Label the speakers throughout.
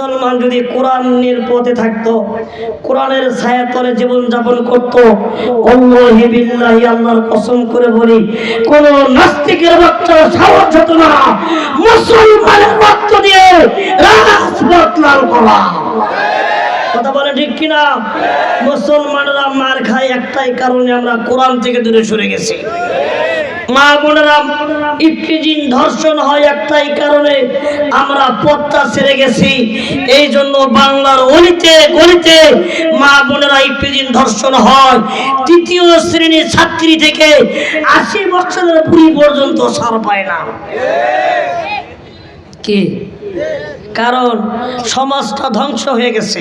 Speaker 1: মুসলমান যদি কোরআনের পথে থাকতো, কোরআনের ছায়া তলে জীবন যাপন করত, আল্লাহি বিল্লাহি আল্লাহর কসম করে বলি, কোন নাস্তিকের বাচ্চা সাহস হতো না মুসলমানের রক্ত দিয়ে রাজপথ লাল করা। কথা বলে ঠিক কিনা? মুসলমানরা মার খায় একটাই কারণে, আমরা কোরআন থেকে দূরে সরে গেছি। মা বোনেরা ইফতিজিন ধর্ষণ হয় একটাই কারণে, আমরা পথটা ছেড়ে গেছি। এই জন্য বাংলার অলিতে গলিতে মা বোনেরা ইফতিজিন ধর্ষণ হয়। তৃতীয় শ্রেণীর ছাত্রী থেকে 80 বছরের বুড়ি পর্যন্ত ছাড় পায় না। কি কারণ? সমাজটা ধ্বংস হয়ে গেছে।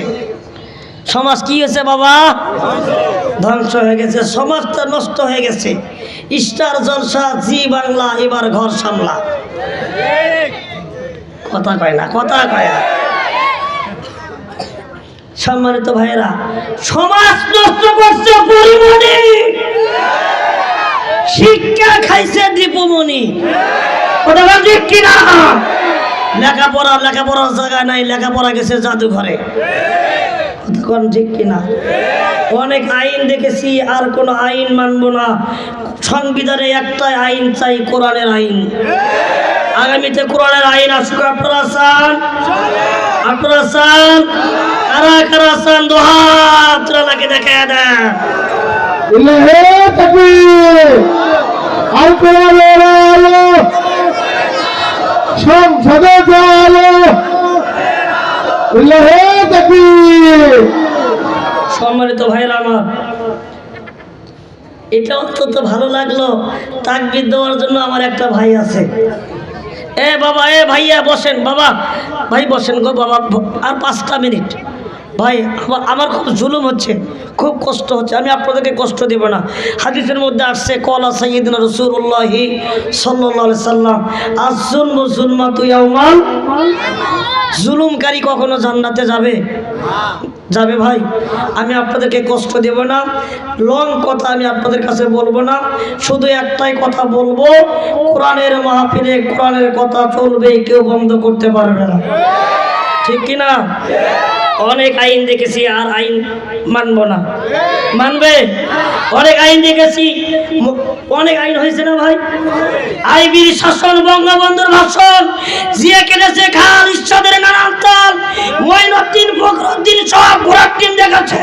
Speaker 1: সমাজ কি হয়েছে বাবা? ধ্বংস হয়ে গেছে, সমাজটা নষ্ট হয়ে গেছে। স্টার জলসা জি বাংলা এবার ঘর সামলা। কথা কয় না, কথা কয় না। সম্মানিত ভাইয়েরা, সমাজ নষ্ট করছে পরিমণি, শিক্ষা খাইছে দীপমণি। কথা বল ঠিক কিনা? লেখাপড়ার জায়গা নাই, লেখাপড়া গেছে জাদুঘরে। ঠিক কিনা? অনেক আইন দেখেছি, আর কোন আইন মানবো না। সংবিধানে একটাই আইন চাই, কোরআনের আইন। আগামীতে কোরআনের আইন আসুক। আপনারা চান? আপনারা চান? কারা কারা চান? দুহাত লাগে দেখে দেন।
Speaker 2: সংসদে
Speaker 1: সম্মানিত ভাইরা আমার, এটা অত্যন্ত ভালো লাগলো। তাকবীর দেওয়ার জন্য আমার একটা ভাই আছে। এ বাবা, এ ভাইয়া বসেন। বাবা ভাই বসেন গো বাবা, আর 5টা মিনিট। ভাই আমার খুব জুলুম হচ্ছে, খুব কষ্ট হচ্ছে। আমি আপনাদেরকে কষ্ট দেব না। হাদিসের মধ্যে আসছে, কলা সাইয়্যিদুনা রাসূলুল্লাহি সাল্লাল্লাহু আলাইহি সাল্লাম, আয-যুলমু যুলমাতু ইয়াওমাল। জুলুমকারী কখনো জান্নাতে যাবে? যাবে ভাই? আমি আপনাদেরকে কষ্ট দেব না। লং কথা আমি আপনাদের কাছে বলবো না, শুধু একটাই কথা বলবো, কোরআনের মাহফিলে কোরআনের কথা চলবে, কেউ বন্ধ করতে পারবে না। ঠিক কিনা? অনেক আইন দেখেছি, আর আইন মানবো না। মানবে? অনেক আইন দেখেছি, অনেক আইন হয়েছে না ভাই? আইবির শাসন, বঙ্গবন্ধুর ভাষণ, জিয়া কেটেছে খাল, ঈশ্বরের নানান তাল, মঈনুদ্দিন ফখরুদ্দিন সব ঘোড়ার টিম দেখাচ্ছে।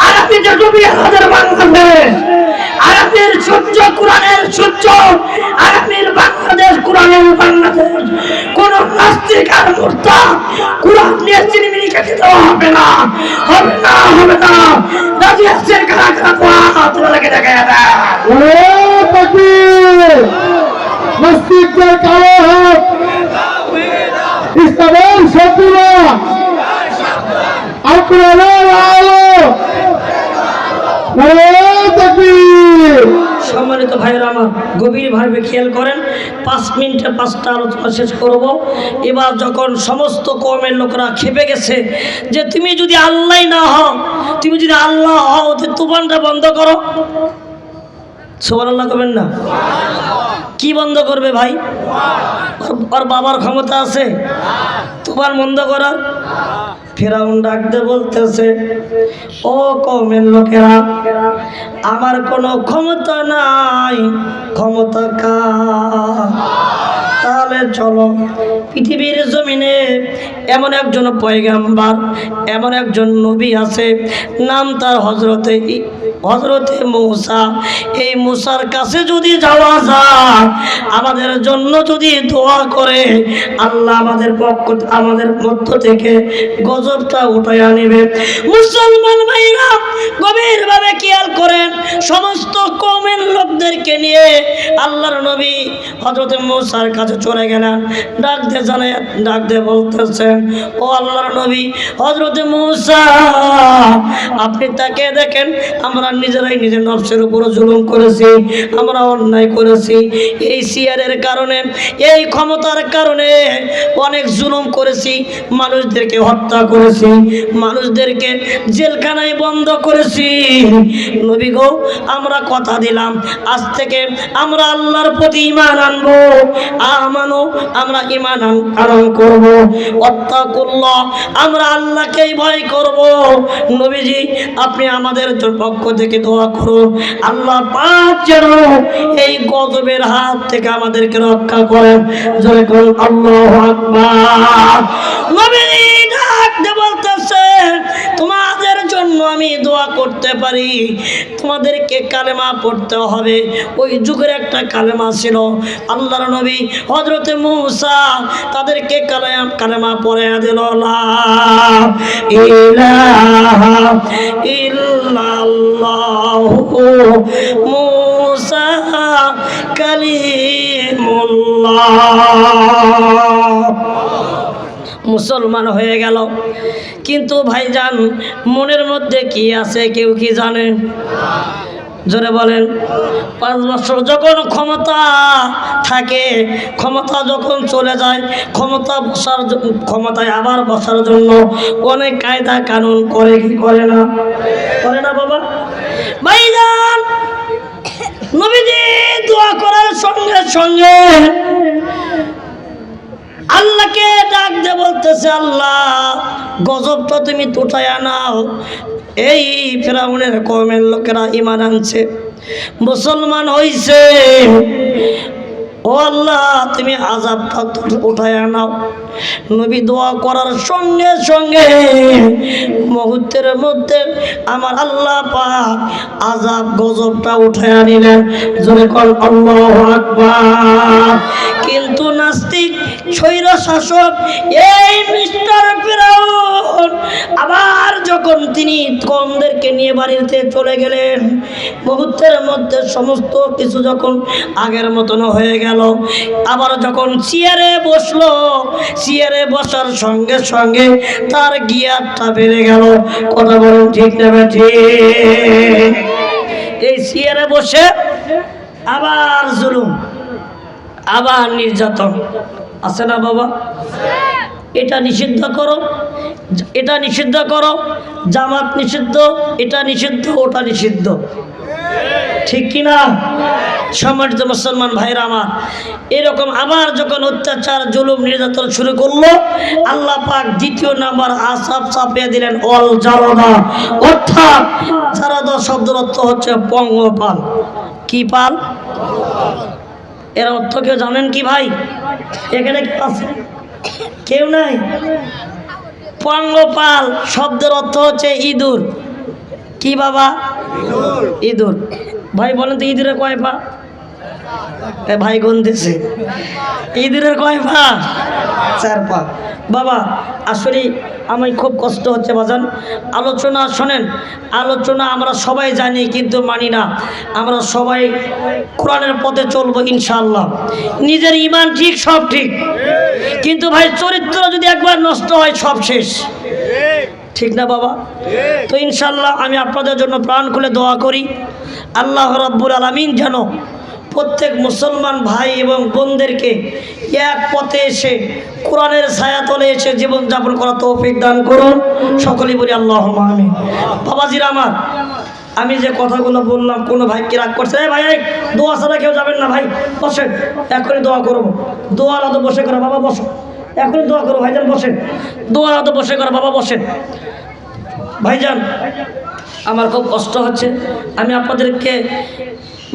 Speaker 1: আরবিতে ডুবি আমাদের বাংলাদেশ, আরবের সূর্য কোরআনের সূর্য, আরবের বাংলাদেশ কোরআনের বাংলাদেশ। কোন নাস্তিক আর মুরতাদ কোরআন নিয়ে চিনিমিনি কেটে দেওয়া হবে না, হবে না, হবে না। রাজি আছেন কারা কারা? কোরআন লাগে দেখা যায়।
Speaker 2: নাস্তিকদের কালো হাত, ইসলামের শত্রুরা, আর কোরআনের আলো।
Speaker 1: সম্মানিত ভাইয়েরা আমার, গভীরভাবে খেয়াল করেন। 5 মিনিটে 5টা আলোচনা শেষ করব। এবার যখন সমস্ত কওমের লোকরা খেপে গেছে যে তুমি যদি আল্লাহ না হও, তুমি যদি আল্লাহ হও, তুফানটা বন্ধ করো। সুবহানাল্লাহ করবেন না? কি বন্ধ করবে ভাই? ওর বাবার ক্ষমতা আছে তুফান বন্ধ করার? ফিরাউন ডাকতে বলতেছে, ও কওমের লোকেরা, আমার কোনো ক্ষমতা নাই, ক্ষমতা কার? তাহলে চলো, পৃথিবীর জমিনে এমন একজন পয়গাম্বার, এমন একজন নবী আছে, নাম তার হযরতে মূসা। এই মূসার কাছে যদি যাওয়া যায়, আমাদের জন্য যদি দোয়া করে, আল্লাহ আমাদের মধ্য থেকে গজবটা উঠাইয়া নেবে। মুসলমান ভাইরা গভীরভাবে খেয়াল করেন। সমস্ত কওমের লোকদেরকে নিয়ে আল্লাহর নবী হযরত মূসার কাছে চলে গেলেন। ডাক দিয়ে বলতেছেন, ও আল্লাহর নবী হযরত মূসা, আপনি তাকে দেখেন, আমরা নিজেরাই নিজের নফসের উপর জুলুম করেছি, আমরা অন্যায় করেছি। এই চেয়ারের কারণে, এই ক্ষমতার কারণে অনেক জুলুম করেছি, মানুষদেরকে হত্যা করেছি, মানুষদেরকে জেলখানায় বন্ধ করেছি। নবী গো, আমরা কথা দিলাম, আজ থেকে আমরা আল্লাহর প্রতি ঈমান আনবো, আমানু, আমরা ঈমান আনয়ন করব। ওয়াত্তাকুল্লাহ, আমরা আল্লাহকেই ভয় করব। নবীজি আপনি আমাদের পক্ষ থেকে দোয়া করুন, আল্লাহ পাক যেন এই গজবের হাত থেকে আমাদেরকে রক্ষা করেন। জোরে করুন আল্লাহু আকবার। নবীজি ডাকতে বলতেছে, তোমাদের জন্য আমি দোয়া করতে পারি, তোমাদেরকে কালেমা পড়তে হবে। ওই যুগের একটা কালেমা ছিল, আল্লাহর নবী হযরতে মূসা তাদেরকে কালেমা পড়ে দিল, লা ইলাহা ইল্লাল্লাহু মূসা কালিমুল্লাহ। মুসলমান হয়ে গেল। কিন্তু ভাইজান মনের মধ্যে কি আছে কেউ কি জানে? জোরে বলেন। 5 বছর যখন ক্ষমতা থাকে, ক্ষমতা যখন চলে যায়, ক্ষমতায় আবার বসার জন্য অনেক কায়দা কানুন করে, কি করে না? করে না বাবা? ভাইজান নবীজি দোয়া করার সঙ্গে সঙ্গে আল্লাহকে ডাক দিয়ে বলতেছে, আল্লাহ গজবটা তুমি তুটায়া নাও। এই ফিরআউনের কওমের লোকেরা ঈমান আনছে, মুসলমান হইছে, ও আল্লাহ তুমি আযাবটা উঠায়া নাও। নবী দোয়া করার সঙ্গে সঙ্গে মুহূর্তের মধ্যে আমার আল্লাহ পাক আযাব গজবটা উঠায়া নিলেন। জোরে কর আল্লাহু আকবার। কিন্তু নাস্তিক স্বৈর শাসক এই মিস্টার ফিরআউন আবার যখন তিনি কওমদেরকে নিয়ে বাড়িতে চলে গেলেন, মুহূর্তের মধ্যে সমস্ত কিছু যখন আগের মতন হয়ে গেল, আবার যখন চেয়ারে বসলো, চেয়ারে বসার সঙ্গে সঙ্গে তার গিয়ারটা বেড়ে গেল। কথা বলেন ঠিক না ঠিক? এই চেয়ারে বসে আবার জুলুম, আবার নির্যাতন আছে না বাবা? এটা নিষিদ্ধ করো, এটা নিষিদ্ধ করো, জামাত নিষিদ্ধ, এটা নিষিদ্ধ, ওটা নিষিদ্ধ, ঠিক কিনা? সম্মানিত মুসলমান ভাইরা আমার, এরকম আবার যখন অত্যাচার জুলুম নির্যাতন শুরু করলো, আল্লাহ পাক দ্বিতীয় নাম্বার আযাব চাপিয়ে দিলেন, অল জারদা। অর্থাৎ জারদা শব্দের অর্থ হচ্ছে পঙ্গপাল। কি পাল? এর অর্থ কেউ জানেন কি ভাই? এখানে কি আছে? কেউ নাই? পঙ্গপাল শব্দের অর্থ হচ্ছে ইঁদুর। কি বাবা? ইঁদুর। ভাই বলেন তো ইঁদুরের কয় পা? ভাই গুনতেছে, ইঁদুরের কয় পা? 4 পা। বাবা আসলে আমি খুব কষ্ট হচ্ছে বাজান। আলোচনা শোনেন, আলোচনা আমরা সবাই জানি কিন্তু মানি না। আমরা সবাই কোরআনের পথে চলবো ইনশাআল্লাহ। নিজের ঈমান ঠিক, সব ঠিক, কিন্তু ভাই চরিত্র যদি একবার নষ্ট হয় সব শেষ, ঠিক না বাবা? তো ইনশাআল্লাহ আমি আপনাদের জন্য প্রাণ খুলে দোয়া করি, আল্লাহ রাব্বুল আলামিন যেন প্রত্যেক মুসলমান ভাই এবং বোনদেরকে এক পথে এসে কোরআনের ছায়াতলে এসে জীবনযাপন করার তৌফিক দান করুন। সকলেই বলি আল্লাহুম্মা আমিন। বাবাজিরা আমার, আমি যে কথাগুলো বললাম কোনো ভাই কি রাগ করছে? ভাই দোয়া ছাড়া কেউ যাবেন না, ভাই বসেন, এখনই দোয়া করবো। দোয়ার তো বসে করো বাবা, বসো, এখনই দোয়া করো ভাইজান, বসেন। দোয়ার তো বসে করো বাবা, বসেন। ভাইজান আমার খুব কষ্ট হচ্ছে, আমি আপনাদেরকে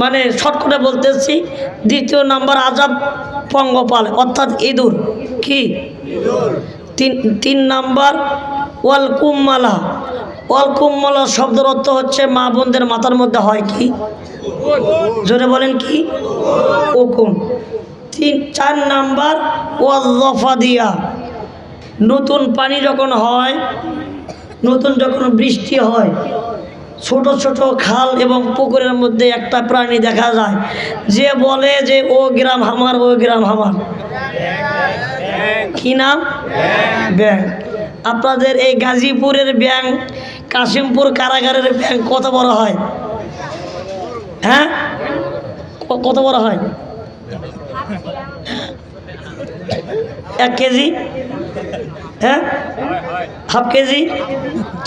Speaker 1: মানে শর্টকাটে বলতেছি। দ্বিতীয় নাম্বার আযাব পঙ্গপাল অর্থাৎ ইঁদুর। কি? তিন নাম্বার ওয়াল কুম্মালা। ওয়াল কুম্মালা শব্দের অর্থ হচ্ছে মা বোনদের মাথার মধ্যে হয় কি? জোরে বলেন কি? হুকুম। 4 নাম্বার ওয়াল জফাদিয়া। নতুন পানি যখন হয়, নতুন যখন বৃষ্টি হয়, ছোট ছোট খাল এবং পুকুরের মধ্যে একটা প্রাণী দেখা যায়, যে বলে যে ও গ্রাম হামার, ও গ্রাম হামার। কি নাম? ব্যাং। আপনাদের এই গাজীপুরের ব্যাং, কাশিমপুর কারাগারের ব্যাং কত বড় হয়? হ্যাঁ, কত বড় হয়? 1 কেজি, হ্যাঁ, হাফ কেজি।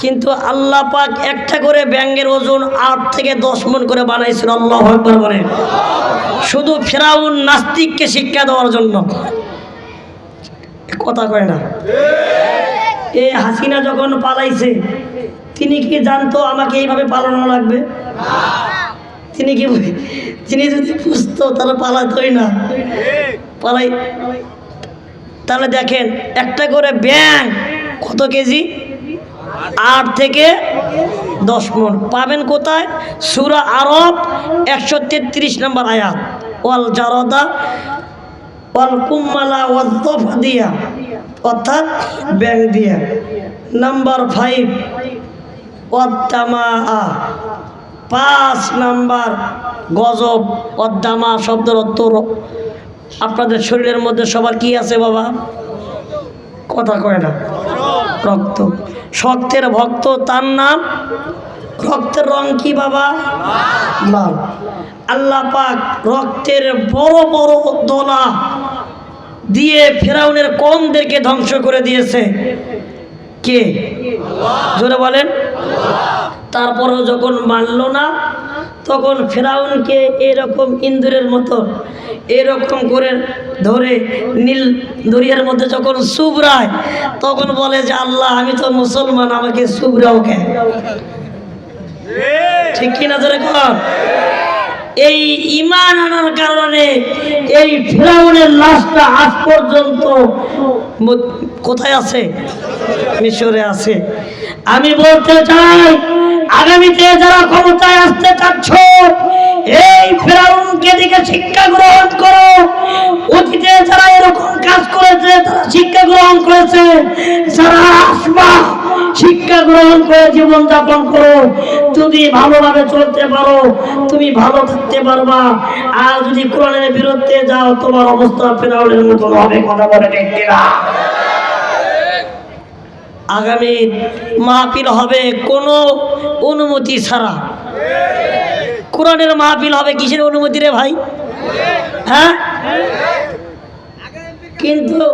Speaker 1: কিন্তু আল্লাহ পাক একটা করে ব্যাঙের ওজন 8 থেকে 10 মণ করে বানাইছিল। আল্লাহু আকবার বলেন। শুধু ফেরাউন নাস্তিককে শিক্ষা দেওয়ার জন্য। কথা কয় না। এই হাসিনা যখন পালাইছে, তিনি কি জানতো আমাকে এইভাবে পালানো লাগবে? তিনি কি, তিনি যদি বুঝতো তাহলে পালাতোই না। পালাই। তাহলে দেখেন একটা করে ব্যাঙ কত কেজি? 8 থেকে 10 মণ। পাবেন কোথায়? সূরা আরব 133 নম্বর আয়াত। ওয়াল জারাদা ওয়াল কুম্মালা ওয়াল দফদিয়া, অর্থাৎ ব্যাঙ দিয়া। নাম্বার 5 ওয়াদ্দামা, 5 নাম্বার গজব। ওয়াদ্দামা শব্দের অর্থ আপনাদের শরীরের মধ্যে সবার কি আছে বাবা? কথা কয় না। রক্ত। শক্তের ভক্ত তার নাম। রক্তের রং কি বাবা? লাল। আল্লাহ পাক রক্তের বড় বড় দলা দিয়ে ফেরাউনের কওমদেরকে ধ্বংস করে দিয়েছে। কে? জোরে বলেন। তারপরেও যখন মানল না, তখন ফেরাউনকে এরকম ইন্দুরের মতো এরকম করে ধরে নীল দরিয়ার মধ্যে যখন চুবড়ায়, তখন বলে যে আল্লাহ আমি তো মুসলমান, আমাকে চুবড়াও কে? ঠিক কিনা জোরে কর। এই ঈমান আনার কারণে এই ফেরাউনের লাশটা আজ পর্যন্ত কোথায় আছে? মিশরে আছে। আমি বলতে চাই, আগামীতে যারা ক্ষমতায় আসতে চাচ্ছ, এই ফেরাউনকে দিকে শিক্ষা গ্রহণ করো। অতীতে যারা এরকম কাজ করেছে তারা শিক্ষা গ্রহণ করেছে, যারা আসবা শিক্ষা গ্রহণ করে জীবন যাপন করো। তুমি ভালোভাবে চলতে পারো, তুমি ভালো থাকতে পারবা। আর যদি কোরআনের বিরুদ্ধে যাও, তোমার অবস্থা ফেরাউনের মতন হবে। কথা বলে ঠিক কিনা? আগামী মাহফিল হবে কোনো অনুমতি ছাড়া। কোরআনের মাহফিল হবে কিসের অনুমতি রে ভাই? হ্যাঁ, কিন্তু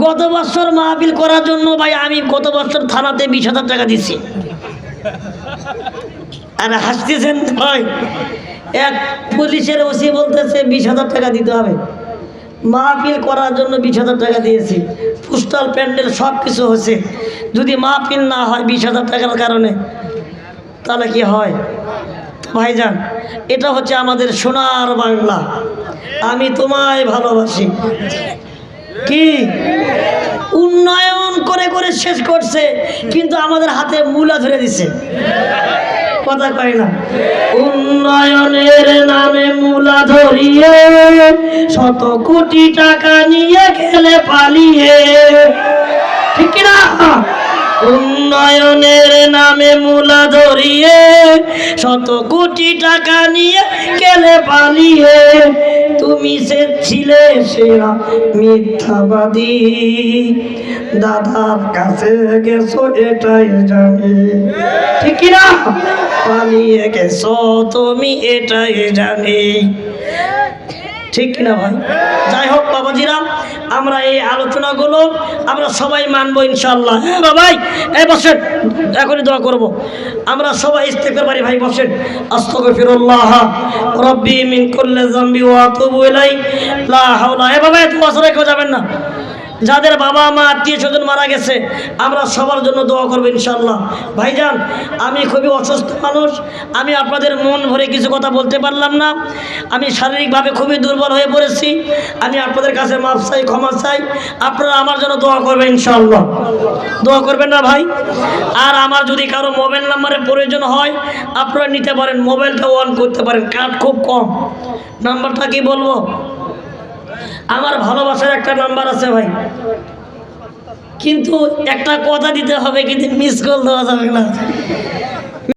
Speaker 1: গত বছর মাহফিল করার জন্য ভাই আমি গত বছর থানাতে 20,000 টাকা দিছি। আর হাসতেছেন ভাই। এক পুলিশের ওসি বলতেছে 20,000 টাকা দিতে হবে। মাহফিল করার জন্য 20,000 টাকা দিয়েছি। পোস্টাল প্যান্ডেল সব কিছু হয়েছে। যদি মাহফিল না হয় 20,000 টাকার কারণে, তাহলে কি হয় ভাইজান? এটা হচ্ছে আমাদের সোনার বাংলা। আমি তোমায় ভালোবাসি। কি উন্নয়ন করে করে শেষ করছে, কিন্তু আমাদের হাতে মূলা ধরে দিছে। কথা কয় না। উন্নয়নের নামে মূলা ধরিয়ে 100 কোটি টাকা নিয়ে গেলে পালিয়ে। ঠিক না? উন্নয়নের নামে মূলা ধরিয়ে 100 কোটি টাকা নিয়ে গেলে পালিয়ে। তুমি সে ছিলে সেরা মিথ্যাবাদী, দাদার কাছে গেছো এটাই জানি। ঠিক না? পালিয়ে গেছো তুমি এটাই জানি। ঠিক কিনা ভাই? যাই হোক বাবাজিরা, আমরা এই আলোচনাগুলো আমরা সবাই মানবো ইনশাআল্লাহ। হ্যাঁ বাবাই, এই বসেন, এখনই দোয়া করব। আমরা সবাই ইস্তেগফার পারি ভাই, বসেন। আস্তাগফিরুল্লাহ রাব্বি মিন কুল্লি যামবি ওয়া আতুবু ইলাইহি লা হাওলা। এ বাবা এত বছর কেউ যাবেন না। যাদের বাবা মা আত্মীয় স্বজন মারা গেছে, আমরা সবার জন্য দোয়া করবো ইনশাআল্লাহ। ভাইজান, আমি খুবই অসুস্থ মানুষ, আমি আপনাদের মন ভরে কিছু কথা বলতে পারলাম না। আমি শারীরিকভাবে খুবই দুর্বল হয়ে পড়েছি। আমি আপনাদের কাছে মাফ চাই, ক্ষমা চাই। আপনারা আমার জন্য দোয়া করবেন ইনশাআল্লাহ। দোয়া করবেন না ভাই? আর আমার যদি কারো মোবাইল নাম্বারের প্রয়োজন হয়, আপনারা নিতে পারেন, মোবাইলটা অন করতে পারেন, কাট খুব কম। নাম্বারটা কি বলবো? আমার ভালোবাসার একটা নাম্বার আছে ভাই, কিন্তু একটা কথা দিতে হবে, কিন্তু মিস কল দেওয়া যাবে না।